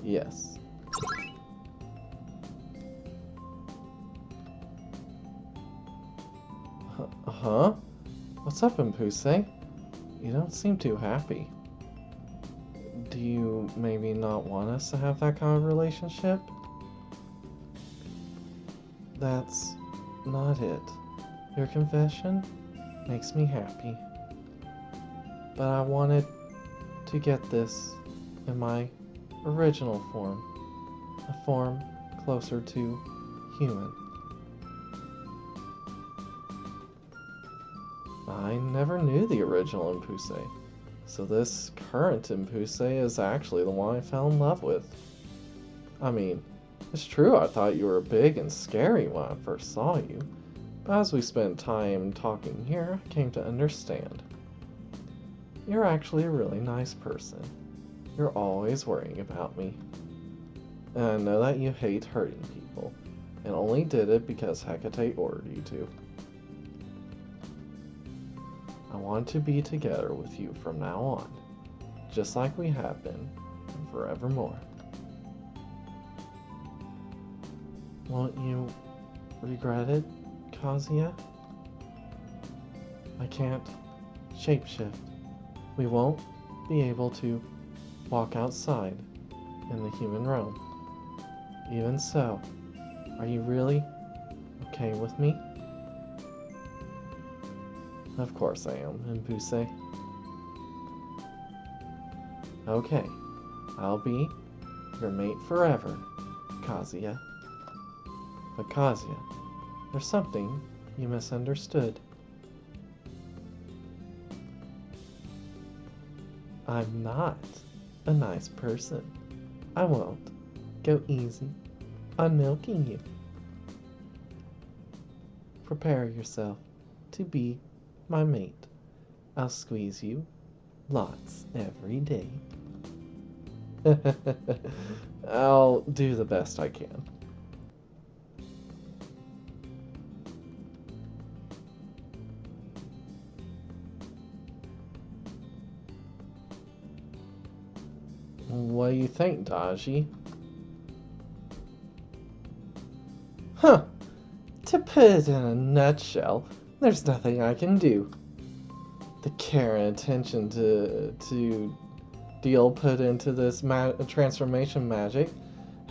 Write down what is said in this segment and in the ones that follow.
Yes. Huh? What's up, Empuse? You don't seem too happy. Do you maybe not want us to have that kind of relationship? That's not it. Your confession makes me happy. But I wanted to get this in my original form. A form closer to human. I never knew the original Empuse, so this current Empuse is actually the one I fell in love with. I mean, it's true I thought you were big and scary when I first saw you, but as we spent time talking here, I came to understand. You're actually a really nice person. You're always worrying about me. And I know that you hate hurting people, and only did it because Hecate ordered you to. I want to be together with you from now on, just like we have been, and forevermore. Won't you regret it, Kazuya? I can't shapeshift. We won't be able to walk outside in the human realm. Even so, are you really okay with me? Of course I am, Empuse. Okay, I'll be your mate forever, Kazuya. But Kazuya, there's something you misunderstood. I'm not a nice person. I won't go easy on milking you. Prepare yourself to be my mate. I'll squeeze you lots every day. I'll do the best I can. What do you think, Daji? Huh. To put it in a nutshell, there's nothing I can do. The care and attention to deal put into this transformation magic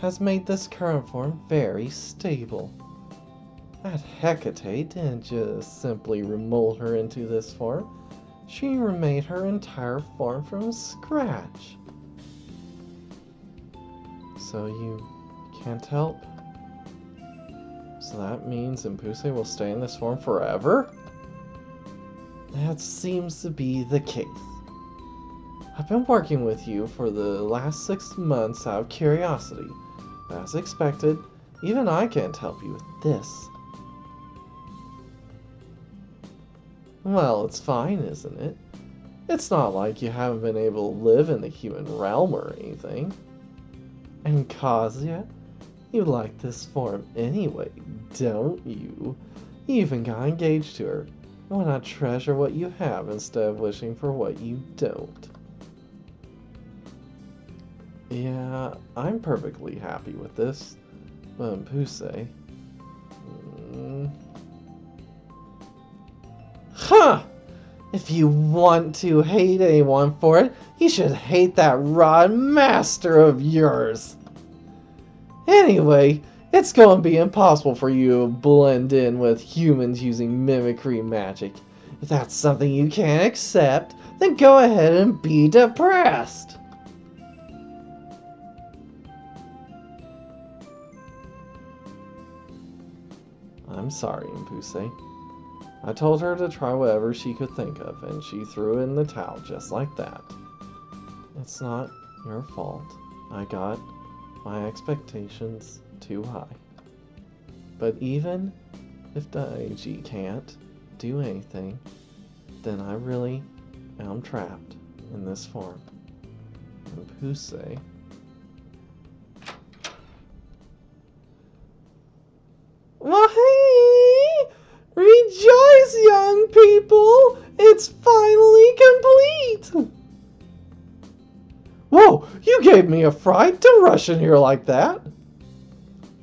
has made this current form very stable. That Hecate didn't just simply remold her into this form, she remade her entire form from scratch. So you can't help? So that means Empuse will stay in this form forever? That seems to be the case. I've been working with you for the last 6 months out of curiosity. As expected, even I can't help you with this. Well, it's fine, isn't it? It's not like you haven't been able to live in the human realm or anything. And Kazuya, you like this form anyway, don't you? You even got engaged to her. Why not treasure what you have instead of wishing for what you don't? Yeah, I'm perfectly happy with this. But Empuse... Huh! If you want to hate anyone for it, you should hate that rod master of yours. Anyway, it's going to be impossible for you to blend in with humans using mimicry magic. If that's something you can't accept, then go ahead and be depressed. I'm sorry, Empuse. I told her to try whatever she could think of, and she threw in the towel just like that. It's not your fault. I got my expectations too high. But even if Daiji can't do anything, then I really am trapped in this form. Empuse... Why? Rejoice, young people! It's finally complete! Whoa! You gave me a fright! Don't rush in here like that!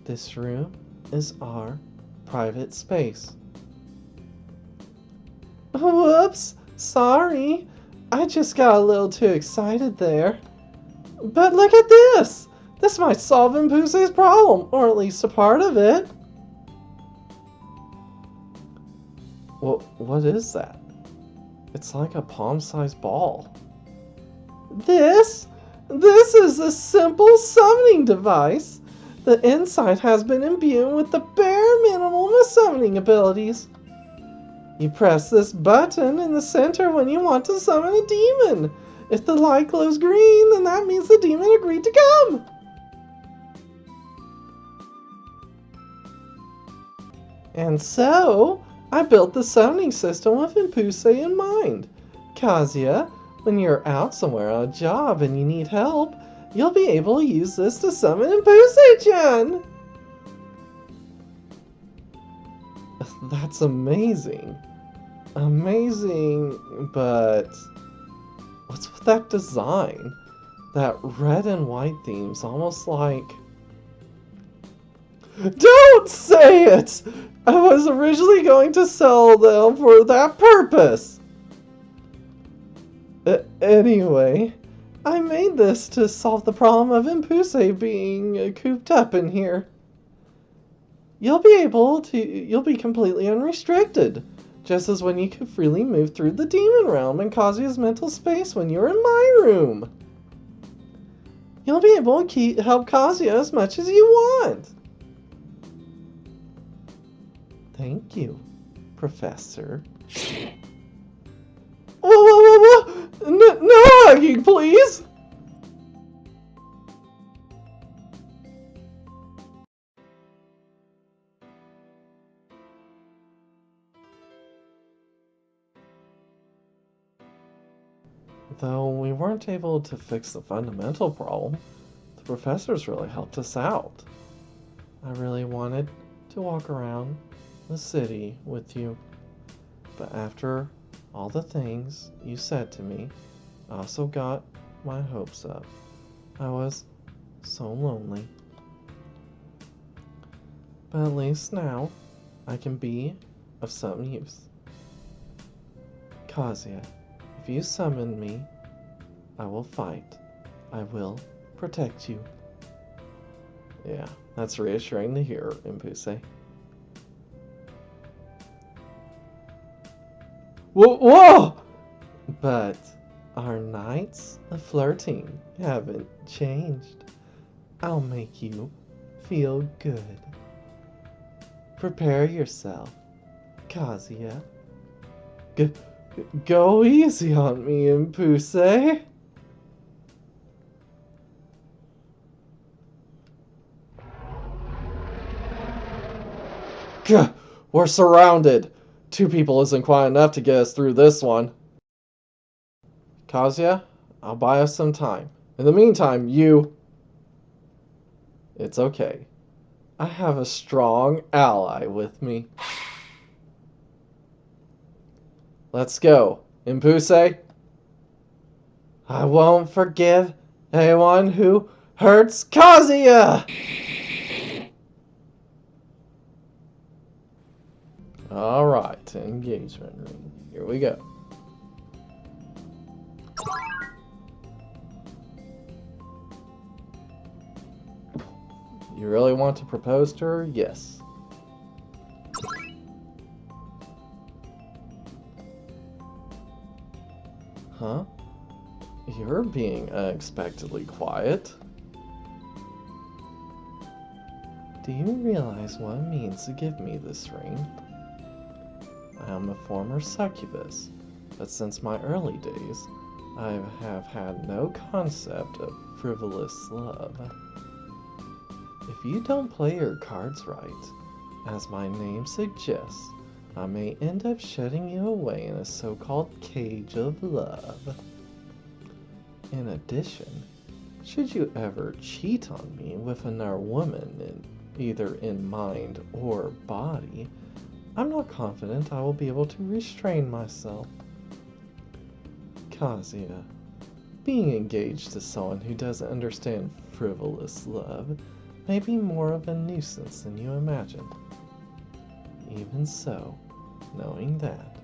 This room is our private space. Whoops! Sorry. I just got a little too excited there. But look at this! This might solve Empuse's problem, or at least a part of it. Well, what is that? It's like a palm-sized ball. This is a simple summoning device. The inside has been imbued with the bare minimum of summoning abilities. You press this button in the center when you want to summon a demon. If the light glows green, then that means the demon agreed to come. And so, I built the summoning system with Empuse in mind. Kazuya, when you're out somewhere on a job and you need help, you'll be able to use this to summon Empuse-chan! That's amazing. Amazing, but what's with that design? That red and white theme's almost like... Don't say it! I was originally going to sell them for that purpose! Anyway, I made this to solve the problem of Empuse being cooped up in here. You'll be completely unrestricted, just as when you can freely move through the demon realm and Kazuya's mental space when you're in my room. You'll be able to help Kazuya as much as you want. Thank you, Professor. Whoa! No hugging, please! Though we weren't able to fix the fundamental problem, the professors really helped us out. I really wanted to walk around the city with you, but after all the things you said to me, I also got my hopes up. I was so lonely. But at least now, I can be of some use. Kazuya, if you summon me, I will fight. I will protect you. Yeah, that's reassuring to hear, Empuse. Whoa! But our nights of flirting haven't changed. I'll make you feel good. Prepare yourself, Kazuya. Go easy on me, Empuse. We're surrounded. 2 people isn't quite enough to get us through this one. Kazuya, I'll buy us some time. In the meantime, you... It's okay. I have a strong ally with me. Let's go. Empuse? I won't forgive anyone who hurts Kazuya! Alright, engagement room. Here we go. You really want to propose to her? Yes. Huh? You're being unexpectedly quiet. Do you realize what it means to give me this ring? I am a former succubus, but since my early days, I have had no concept of frivolous love. If you don't play your cards right, as my name suggests, I may end up shutting you away in a so-called cage of love. In addition, should you ever cheat on me with another woman, either in mind or body, I'm not confident I will be able to restrain myself. Kazuya, being engaged to someone who doesn't understand frivolous love may be more of a nuisance than you imagine. Even so, knowing that,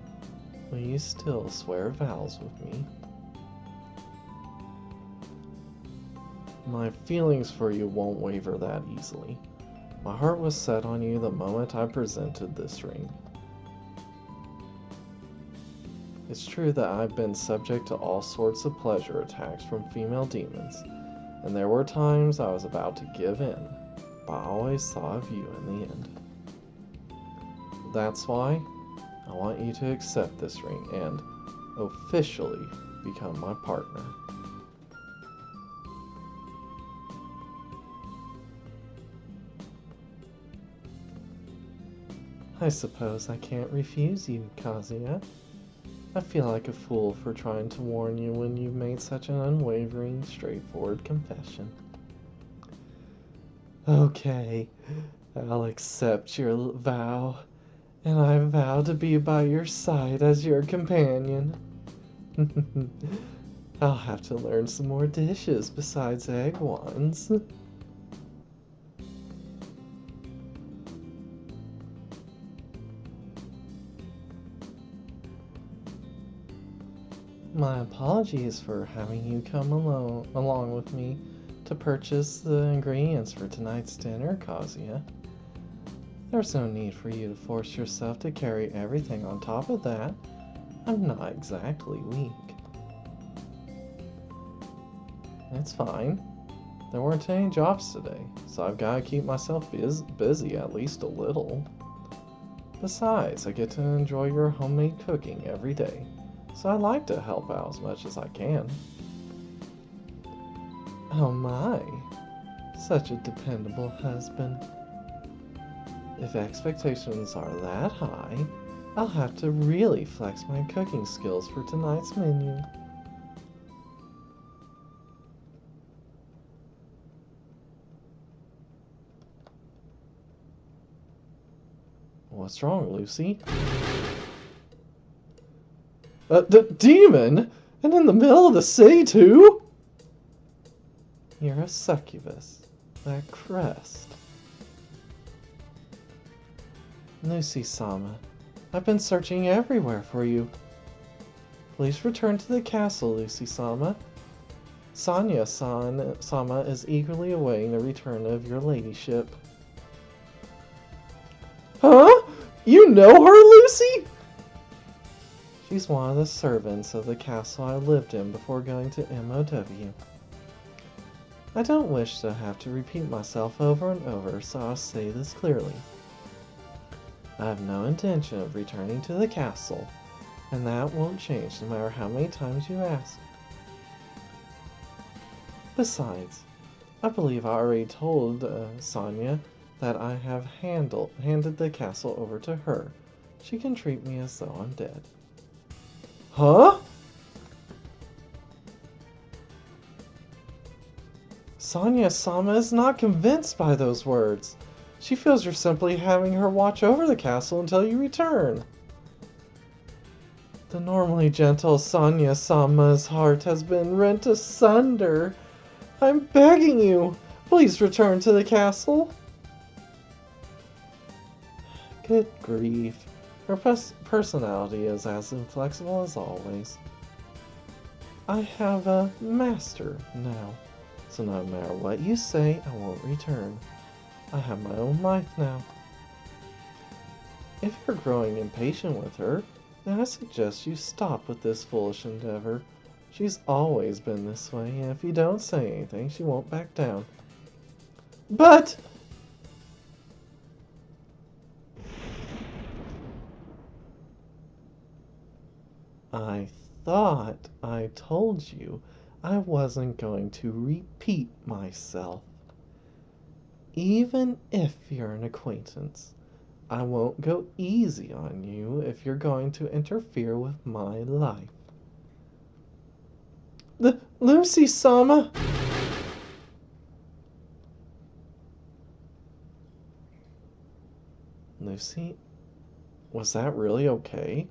will you still swear vows with me? My feelings for you won't waver that easily. My heart was set on you the moment I presented this ring. It's true that I've been subject to all sorts of pleasure attacks from female demons, and there were times I was about to give in, but I always thought of you in the end. That's why I want you to accept this ring and officially become my partner. I suppose I can't refuse you, Kazuya. I feel like a fool for trying to warn you when you've made such an unwavering, straightforward confession. Okay, I'll accept your vow, and I vow to be by your side as your companion. I'll have to learn some more dishes besides egg ones. My apologies for having you come along with me to purchase the ingredients for tonight's dinner, Kazuya. There's no need for you to force yourself to carry everything on top of that. I'm not exactly weak. It's fine. There weren't any jobs today, so I've got to keep myself busy at least a little. Besides, I get to enjoy your homemade cooking every day, so I like to help out as much as I can. Oh my, such a dependable husband. If expectations are that high, I'll have to really flex my cooking skills for tonight's menu. What's wrong, Lucy? The demon? And in the middle of the city, too? You're a succubus. That crest. Lucy-sama, I've been searching everywhere for you. Please return to the castle, Lucy-sama. Sonya-sama is eagerly awaiting the return of your ladyship. Huh? You know her, Lucy? She's one of the servants of the castle I lived in before going to MOW. I don't wish to have to repeat myself over and over, so I'll say this clearly. I have no intention of returning to the castle, and that won't change no matter how many times you ask. Besides, I believe I already told Sonya that I have handed the castle over to her. She can treat me as though I'm dead. Huh? Sonya-sama is not convinced by those words. She feels you're simply having her watch over the castle until you return. The normally gentle Sonya-sama's heart has been rent asunder. I'm begging you, please return to the castle. Good grief. Her personality is as inflexible as always. I have a master now, so no matter what you say, I won't return. I have my own life now. If you're growing impatient with her, then I suggest you stop with this foolish endeavor. She's always been this way, and if you don't say anything, she won't back down. But... I thought I told you I wasn't going to repeat myself. Even if you're an acquaintance, I won't go easy on you if you're going to interfere with my life. Lucy-sama! Lucy, was that really okay?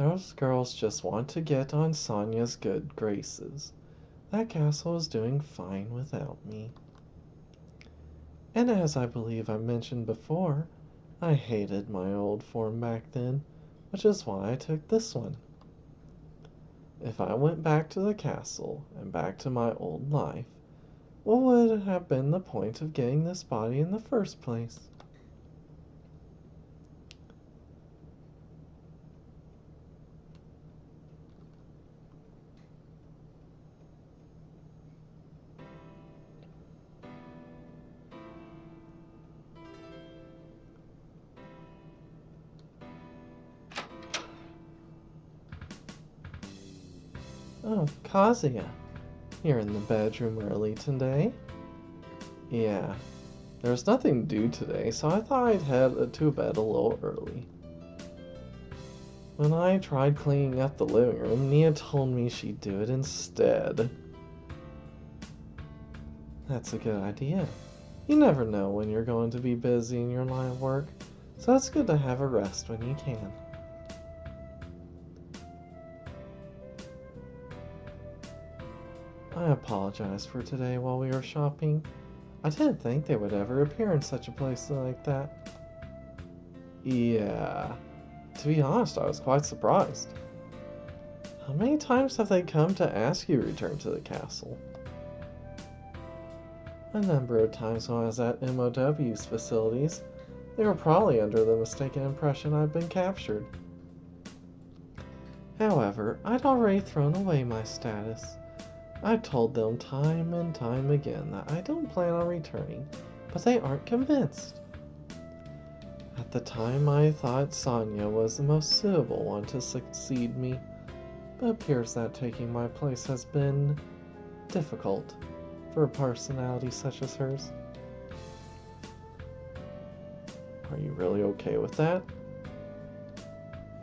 Those girls just want to get on Sonia's good graces. That castle is doing fine without me. And as I believe I mentioned before, I hated my old form back then, which is why I took this one. If I went back to the castle and back to my old life, what would have been the point of getting this body in the first place? Oh, Kazuya, you're in the bedroom early today? Yeah, there's nothing to do today, so I thought I'd head to bed a little early. When I tried cleaning up the living room, Nia told me she'd do it instead. That's a good idea. You never know when you're going to be busy in your line of work, so it's good to have a rest when you can. I apologize for today while we were shopping. I didn't think they would ever appear in such a place like that. Yeah, to be honest, I was quite surprised. How many times have they come to ask you to return to the castle? A number of times when I was at MOW's facilities. They were probably under the mistaken impression I'd been captured. However, I'd already thrown away my status. I've told them time and time again that I don't plan on returning, but they aren't convinced. At the time, I thought Sonia was the most suitable one to succeed me, but it appears that taking my place has been difficult for a personality such as hers. Are you really okay with that?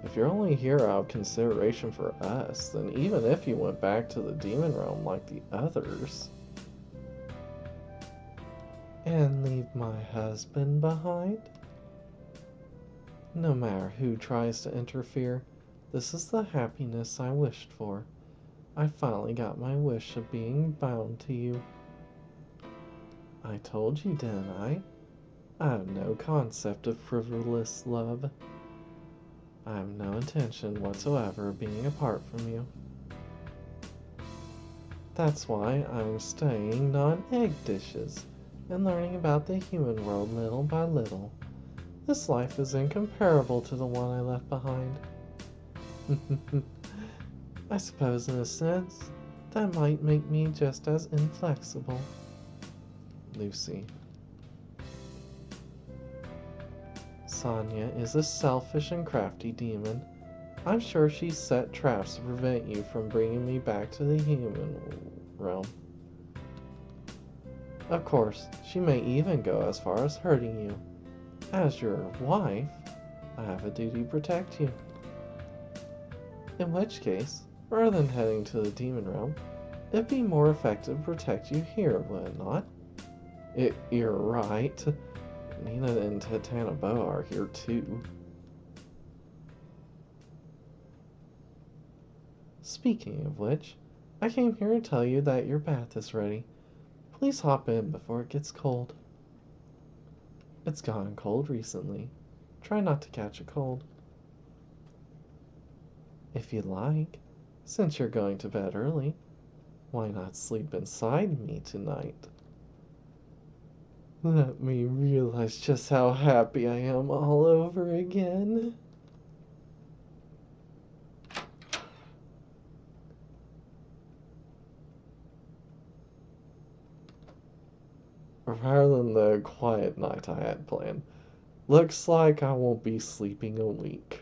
If you're only here out of consideration for us, then even if you went back to the demon realm like the others, and leave my husband behind? No matter who tries to interfere, this is the happiness I wished for. I finally got my wish of being bound to you. I told you, didn't I? I have no concept of frivolous love. I have no intention whatsoever of being apart from you. That's why I'm studying non-egg dishes and learning about the human world little by little. This life is incomparable to the one I left behind. I suppose in a sense, that might make me just as inflexible. Lucy. Sonia is a selfish and crafty demon. I'm sure she set traps to prevent you from bringing me back to the human realm. Of course, she may even go as far as hurting you. As your wife, I have a duty to protect you. In which case, rather than heading to the demon realm, it'd be more effective to protect you here, would it not? You're right. Nina and Titanoboa are here too. Speaking of which, I came here to tell you that your bath is ready. Please hop in before it gets cold. It's gotten cold recently. Try not to catch a cold. If you like, since you're going to bed early, why not sleep inside me tonight? Let me realize just how happy I am all over again. Rather than the quiet night I had planned, looks like I won't be sleeping a week.